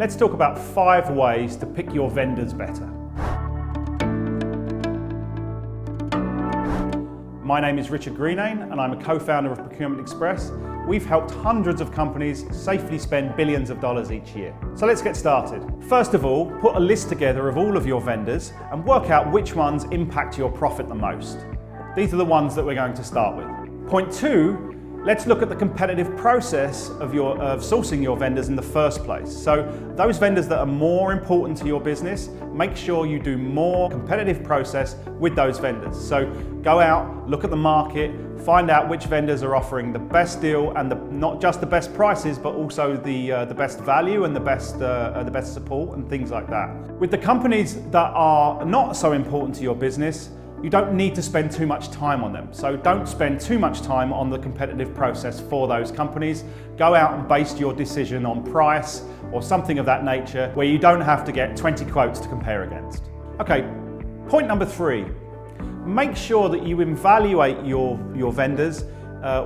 Let's talk about 5 ways to pick your vendors better. My name is Richard Greenane and I'm a co-founder of Procurement Express. We've helped hundreds of companies safely spend billions of dollars each year. So let's get started. First of all, put a list together of all of your vendors and work out which ones impact your profit the most. These are the ones that we're going to start with. Point 2, let's look at the competitive process of sourcing your vendors in the first place. So those vendors that are more important to your business, make sure you do more competitive process with those vendors. So go out, look at the market, find out which vendors are offering the best deal and not just the best prices, but also the best value and the best support and things like that. With the companies that are not so important to your business, you don't need to spend too much time on them. So don't spend too much time on the competitive process for those companies. Go out and base your decision on price or something of that nature where you don't have to get 20 quotes to compare against. Okay, point number 3. Make sure that you evaluate your vendors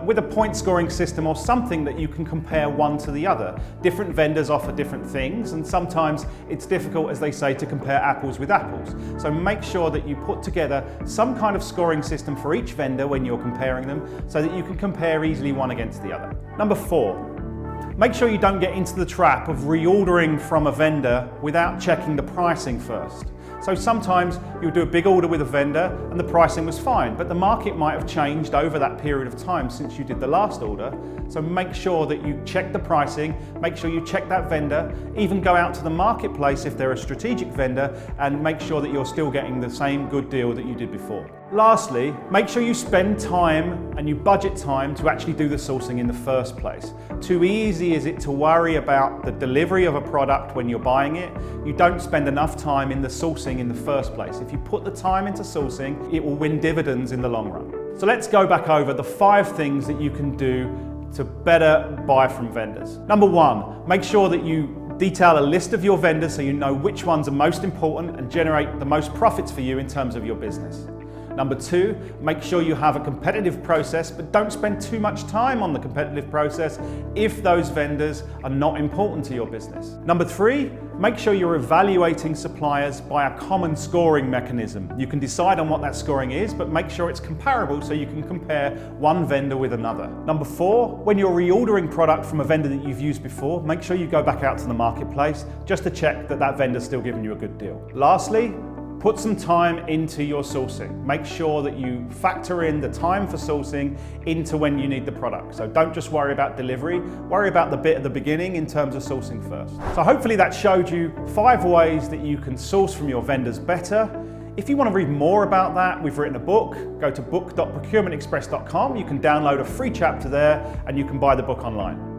with a point scoring system or something that you can compare one to the other. Different vendors offer different things and sometimes it's difficult, as they say, to compare apples with apples. So make sure that you put together some kind of scoring system for each vendor when you're comparing them so that you can compare easily one against the other. Number 4, make sure you don't get into the trap of reordering from a vendor without checking the pricing first. So sometimes you'll do a big order with a vendor and the pricing was fine, but the market might have changed over that period of time since you did the last order. So make sure that you check the pricing, make sure you check that vendor, even go out to the marketplace if they're a strategic vendor and make sure that you're still getting the same good deal that you did before. Lastly, make sure you spend time and you budget time to actually do the sourcing in the first place. Too easy is it to worry about the delivery of a product when you're buying it. You don't spend enough time in the sourcing in the first place. If you put the time into sourcing, it will win dividends in the long run. So let's go back over the 5 things that you can do to better buy from vendors. Number 1, make sure that you detail a list of your vendors so you know which ones are most important and generate the most profits for you in terms of your business. Number 2, make sure you have a competitive process, but don't spend too much time on the competitive process if those vendors are not important to your business. Number 3, make sure you're evaluating suppliers by a common scoring mechanism. You can decide on what that scoring is, but make sure it's comparable so you can compare one vendor with another. Number 4, when you're reordering product from a vendor that you've used before, make sure you go back out to the marketplace just to check that that vendor's still giving you a good deal. Lastly, put some time into your sourcing. Make sure that you factor in the time for sourcing into when you need the product. So don't just worry about delivery, worry about the bit at the beginning in terms of sourcing first. So hopefully that showed you 5 ways that you can source from your vendors better. If you want to read more about that, we've written a book. Go to book.procurementexpress.com. You can download a free chapter there and you can buy the book online.